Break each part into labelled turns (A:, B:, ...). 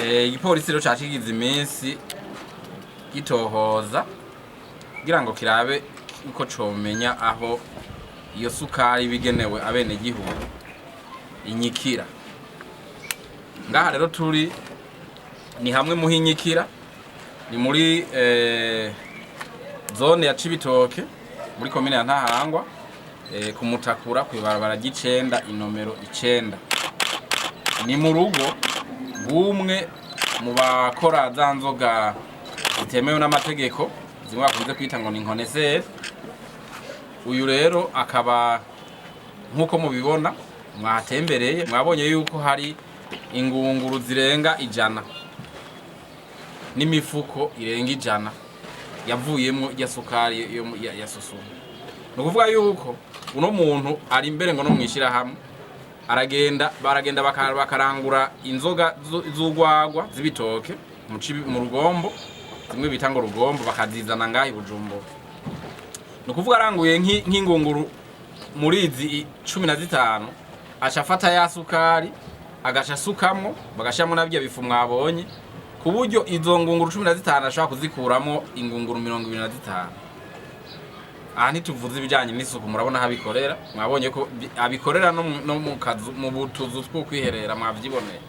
A: igipolisi rero cakigize iminsi gitohoza kugira ngo kirabe uko comenya aho iyo sukari bigenewe abene gihugu inyikira. Ngaha rero turi ni hamwe mu hinyikira, ni muri zone ya Cibitoke muri komine ya Ntahangwa, ku Mutakura kw'ibarabara ry'icenda inomero 9. Ni mu rugo bumwe mu bakora za nzoga zitemewe n'amategeko zimwe bakunze kwita ngo ni inkoneseri. Uyu rero akaba nkuko mubibona mwatembereye mwabonye yuko hari ingunguru zirenga 100 n'imifuko irenga 100 yavuyemo ya sukari ya Susuma. Nukuvuga yuko uno muntu ari imbere ngo no mwishira hamwe baragenda bakarangura inzoga z'ugwagwa z'ibitoke mu rugombo, zimwe bita ngo rugombo, bakazizana ngahi Bujumbura. Nukuvuga aranguye nk'ingunguru muri izi 15 acafata ya sukari agaca sukamwo bagashamo nabyo bifu mwabonye, ku buryo izo ngunguru 15 ashaka kuzikuramo ingunguru 25. Aha ntituvuze ibijanye n'isuku, murabona habikorera, mwabonye ko abikorera no mu kazu mu butuzu two kwiherera, mwavyiboneye.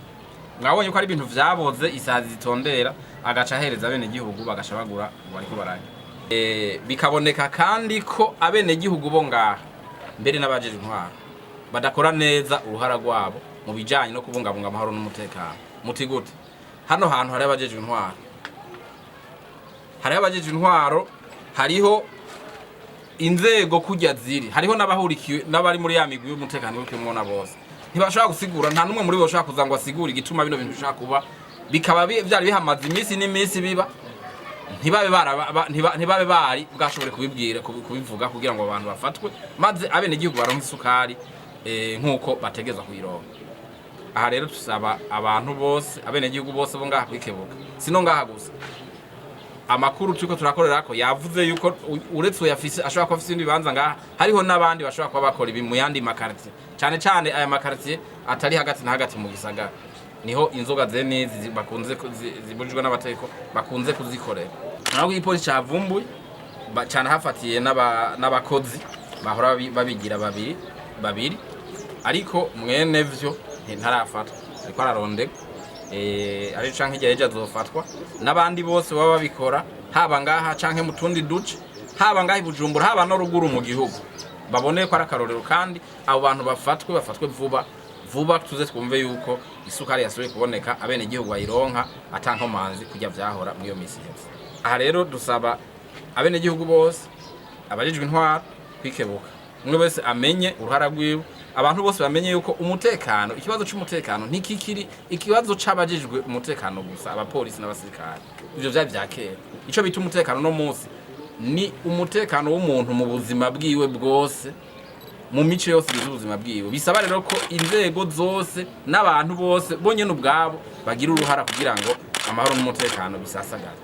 A: Mwabonye ko ari ibintu vyaboze isazi zitondera, agaca hereza abene gihugu bagasha bagura bariko baranya. Bikaboneka kandi ko abene gihugu bo ngaha mbere n'abajeje intwaro badakora neza uruhara rwabo mu bijanye no kubungabunga amahoro n'umutekano. Muti gute? Hano hantu hari abajeje intwaro, hariho inzego kujya ziri, hariho n'abahurikiwe n'abari muri ya migwi y'umutekano w'ukimwona bose. Ntibashaka gusigura, nta numwe muri bo bashaka kuzangwa asigura igituma bino bintu bishaka kuba, bikaba byari bihamaze iminsi n'iminsi biba, ntibabe bari bwashobore kubivuga kugira ngo abantu bafatwe maze abene gihugu baronke isukari nkuko bategeza kuyironka. Aha rero tusaba abantu bose, abene gihugu bose bo ngaha kwikebuka, sino ngaha gusa. Amakuru tuko turakorera ko yavuze yuko uretse uyafise ashobora kuba afise ibibanza ngaha, hariho n'abandi bashobora kuba bakora ibi mu yandi makartie, cyane aya makartie atari hagati na hagati mu gisagara, niho inzoga zenizi bakunze zibujijwe n'abateko bakunze kuzikorera. Naho igipolisi cavumbuye cyane hafatiye n'abakozi bahora babigira babiri, ariko mwene vyo ntarafatwa, ariko ararondeka ari canke igihe azofatwa n'abandi bose baba babikora, haba ngaha canke mu tundi duce, haba ngaha Bujumbura, haba no ruguru mu gihugu, babone ko arakarorero kandi abo bantu bafatwe vuba tuze twumve yuko isukari yasubiye kuboneka, abene gihugu bayironka atankomanzi kujya vyahora muri yo misi yose. Aha rero dusaba abene gihugu bose abajijwe intwaro kwikebuka, umwe wese amenye uruhara rwiwe, abantu bose bamenye yuko umutekano, ikibazo cy'umutekano ntikikiri ikibazo c'abajijwe umutekano gusa, abapolisi n'abasirikare. Ivyo vya kera. Ico bita umutekano no munsi ni umutekano w'umuntu mu buzima bwiwe bwose, mu mico yose y'ubuzima bwiwe. Bisaba rero ko inzego zose n'abantu bose bonyene ubwabo bagira uruhara kugira ngo amahoro n'umutekano bisasagare.